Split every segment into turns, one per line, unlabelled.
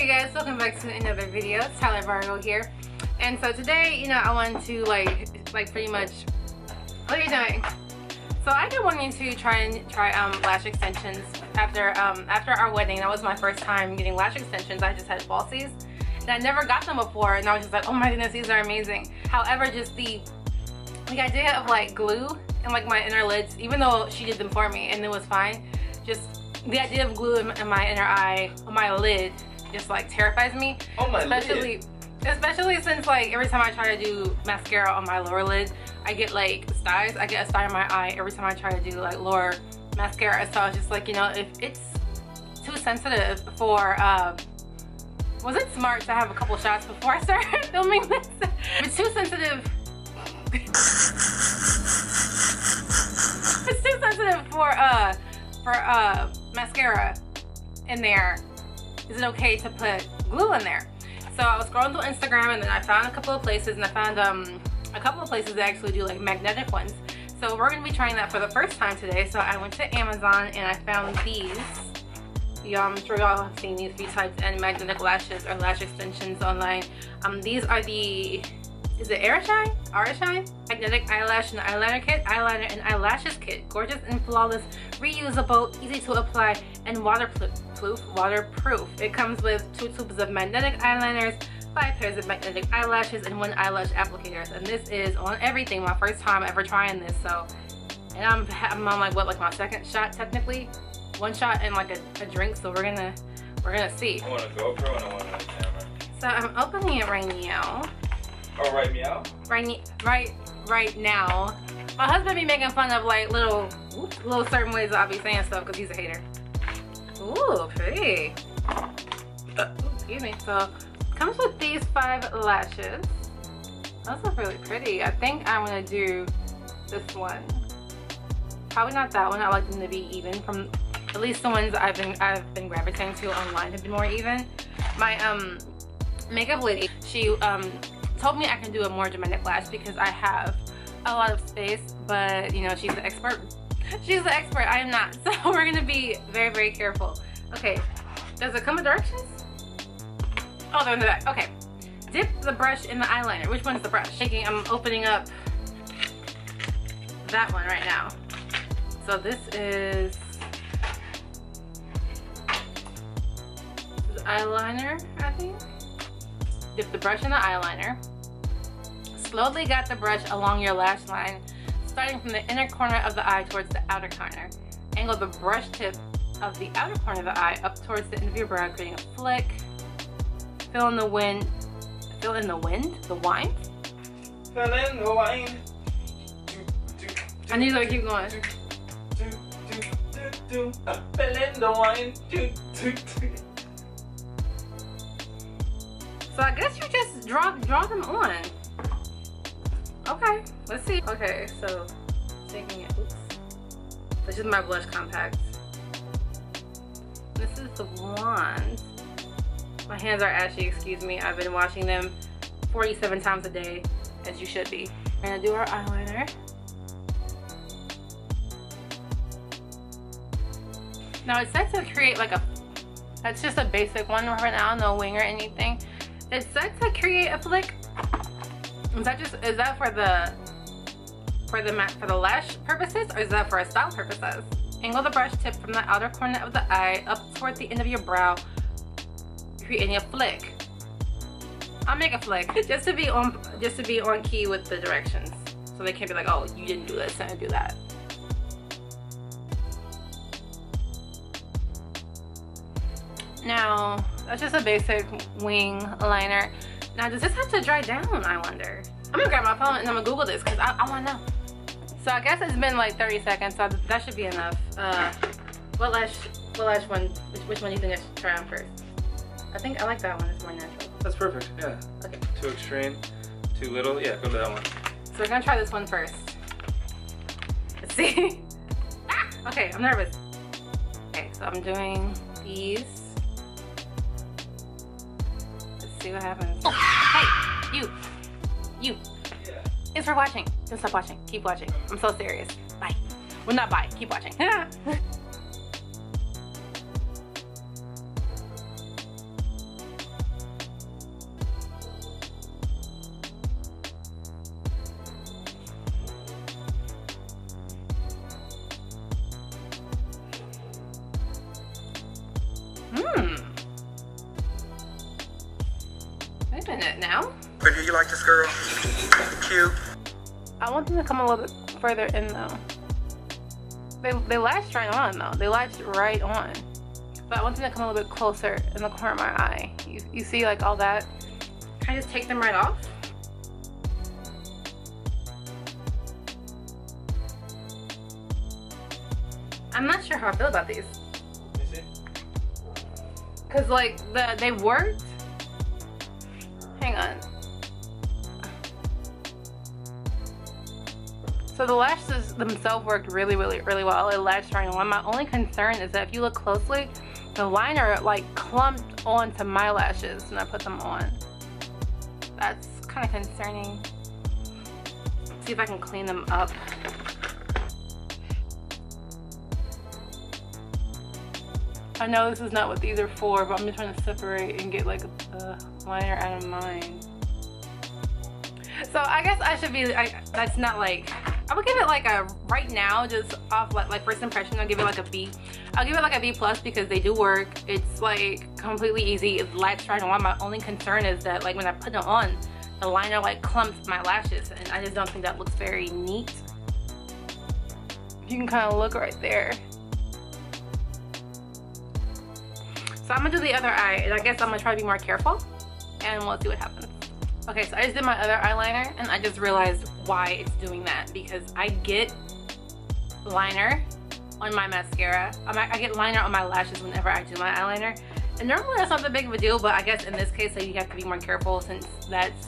Hey guys, welcome back to another video. It's Tyler Vargo here. And so today, I want to like pretty much, what are you doing? So I've been wanting to try lash extensions after our wedding. That was my first time getting lash extensions. I just had falsies and I never got them before, and I was just like, oh my goodness, these are amazing. However, just the idea of like glue and like my inner lids, even though she did them for me and it was fine, just the idea of glue in my inner eye, on my lid, just like terrifies me.
Oh my
especially since like every time I try to do mascara on my lower lid, I get like styes. I get a sty in my eye every time I try to do like lower mascara. So I was just like, if it's too sensitive for was it smart to have a couple shots before I started filming this? If it's too sensitive it's too sensitive for mascara in there, is it okay to put glue in there? So I was scrolling through Instagram and then I found a couple of places, and I found a couple of places that actually do like magnetic ones. So we're going to be trying that for the first time today. So I went to Amazon and I found these. Y'all, I'm sure y'all have seen these if you typed in magnetic lashes or lash extensions online. These are the, is it Airshine? Magnetic eyelash and eyeliner kit, eyeliner and eyelashes kit. Gorgeous and flawless, reusable, easy to apply, and waterproof. It comes with 2 tubes of magnetic eyeliners, 5 pairs of magnetic eyelashes, and 1 eyelash applicator. And this is on everything. My first time ever trying this. So, and I'm on like my second shot technically. 1 shot and like a drink. So we're gonna see.
I want a GoPro and I want a camera.
So I'm opening it right now.
Oh, right meow?
Right now. My husband be making fun of like little certain ways that I'll be saying stuff because he's a hater. Ooh, pretty. Excuse me. So comes with these 5 lashes. Those look really pretty. I think I'm gonna do this one. Probably not that one. I like them to be even. From at least the ones I've been gravitating to online have been more even. My makeup lady, she told me I can do a more dramatic lash because I have a lot of space, but she's the expert. She's the expert, I am not. So we're gonna be very, very careful. Okay, does it come with directions? Oh, they're in the back. Okay, dip the brush in the eyeliner. Which one's the brush? I'm opening up that one right now. So this is eyeliner, I think. Dip the brush in the eyeliner. Slowly guide the brush along your lash line, starting from the inner corner of the eye towards the outer corner. Angle the brush tip of the outer corner of the eye up towards the end of your brow, creating a flick. Fill in the wine? Fill in the wine? I need to keep going.
Fill in the wine.
So I guess you just draw them on. Okay, let's see. Okay, so taking it. Oops. This is my blush compact. This is the wand. My hands are ashy, excuse me. I've been washing them 47 times a day, as you should be. We're gonna do our eyeliner. Now it's said to create like that's just a basic one right now, no wing or anything. It's said to create a flick. Is that for the lash purposes, or is that for style purposes? Angle the brush tip from the outer corner of the eye up toward the end of your brow, creating a flick. I'll make a flick just to be on key with the directions, so they can't be like, oh, you didn't do this and do that. Now that's just a basic wing liner. Now, does this have to dry down, I wonder? I'm gonna grab my phone and I'm gonna Google this because I wanna know. So I guess it's been like 30 seconds, so that should be enough. What lash one, which one do you think I should try on first? I think I like that one, it's more natural.
That's perfect, yeah.
Okay.
Too extreme, too little, yeah, go to that one.
So we're gonna try this one first. Let's see. Ah! Okay, I'm nervous. Okay, so I'm doing these. See what happens. Oh, hey, you. Yeah. Thanks for watching. Don't stop watching. Keep watching. I'm so serious. Bye. Well, not bye. Keep watching. Wait a minute now.
But do you like this girl? Cute.
I want them to come a little bit further in though. They lashed right on though. They lashed right on. But I want them to come a little bit closer in the corner of my eye. You see like all that? Can I just take them right off? I'm not sure how I feel about these.
You see?
Cause like they worked. Hang on. So the lashes themselves worked really well. It lashed right on. My only concern is that if you look closely, the liner like clumped onto my lashes when I put them on. That's kind of concerning. See if I can clean them up. I know this is not what these are for, but I'm just trying to separate and get like the liner out of mine. So I guess I should be, that's not like, I would give it like a, right now, just off like first impression, I'll give it like a B. I'll give it like a B+ because they do work. It's like completely easy. It's light right on. My only concern is that like when I put them on, the liner like clumps my lashes and I just don't think that looks very neat. You can kind of look right there. So I'm gonna do the other eye, and I guess I'm gonna try to be more careful, and we'll see what happens. Okay, so I just did my other eyeliner, and I just realized why it's doing that, because I get liner on my mascara. I get liner on my lashes whenever I do my eyeliner, and normally that's not that big of a deal, but I guess in this case, like, you have to be more careful since that's...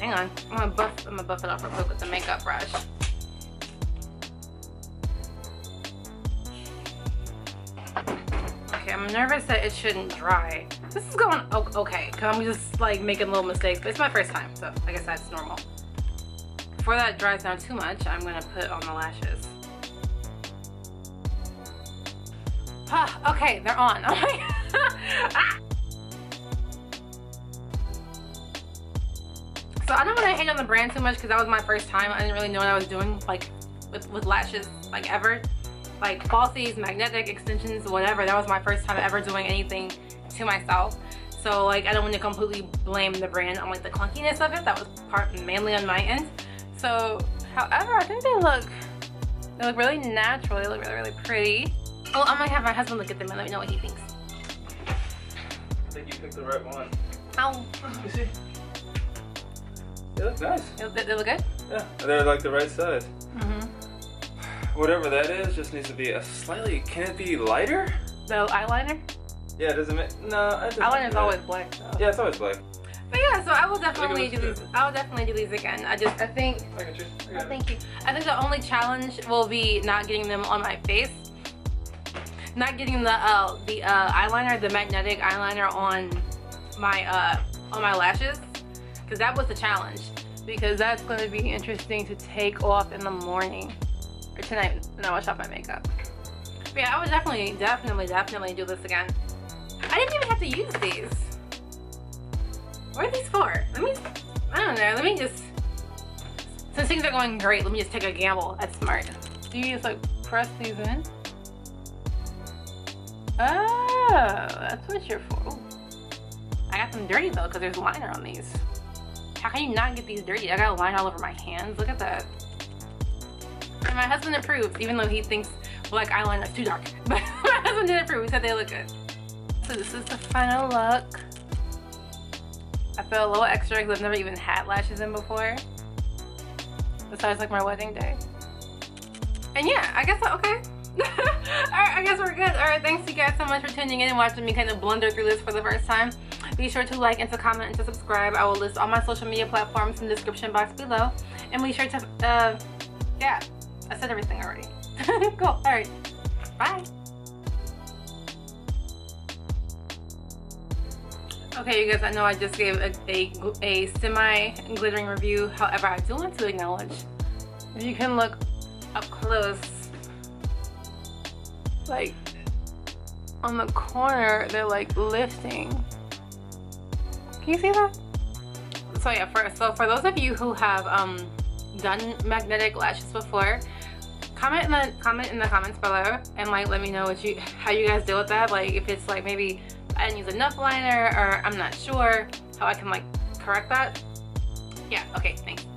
Hang on, I'm gonna buff it off real quick with the makeup brush. Okay, I'm nervous that it shouldn't dry. This is going okay, because I'm just like making little mistakes, but it's my first time, so I guess that's normal. Before that dries down too much, I'm gonna put on the lashes. Ah, okay, they're on. Oh my ah. So I don't want to hate on the brand too much because that was my first time. I didn't really know what I was doing like with lashes like ever. Like falsies, magnetic extensions, whatever. That was my first time ever doing anything to myself. So like I don't want to completely blame the brand on like the clunkiness of it. That was mainly on my end. So however, I think they look really natural. They look really pretty. Oh, I might have my husband look at them and let me know what he thinks.
I think you picked the right one.
Ow.
You see? They look nice.
They look good?
Yeah, they're like the right size.
Mm-hmm.
Whatever that is, just needs to be a slightly, can it be lighter?
The eyeliner?
Yeah, it doesn't make, no.
Eyeliner is always black though.
Yeah, it's always black.
But yeah, so I will definitely do these. I will definitely do these again. I think.
I got you.
Oh, thank you. I think the only challenge will be not getting them on my face. Not getting the eyeliner, the magnetic eyeliner on my lashes, because that was the challenge. Because that's going to be interesting to take off in the morning or tonight when I wash off my makeup. But yeah, I would definitely do this again. I didn't even have to use these. What are these for? I don't know. Let me just, since things are going great, let me just take a gamble. That's smart. Do you just like press these in? Oh, that's what you're for. Ooh. I got them dirty though, because there's liner on these. How can you not get these dirty? I got a line all over my hands. Look at that. And my husband approves, even though he thinks black eyeliner is too dark. But my husband did approve. He said they look good. So this is the final look. I feel a little extra because I've never even had lashes in before. Besides like my wedding day. And yeah, I guess, okay. Alright, I guess we're good. Alright, thanks you guys so much for tuning in and watching me kind of blunder through this for the first time. Be sure to like and to comment and to subscribe. I will list all my social media platforms in the description box below. And be sure to, yeah, I said everything already. Cool, alright, bye. Okay, you guys, I know I just gave a semi-glittering review. However, I do want to acknowledge, if you can look up close, like on the corner, they're like lifting. Can you see that? So yeah, for those of you who have done magnetic lashes before, comment in the comments below and like let me know how you guys deal with that. Like if it's like maybe I didn't use enough liner or I'm not sure how I can like correct that. Yeah, okay, thanks.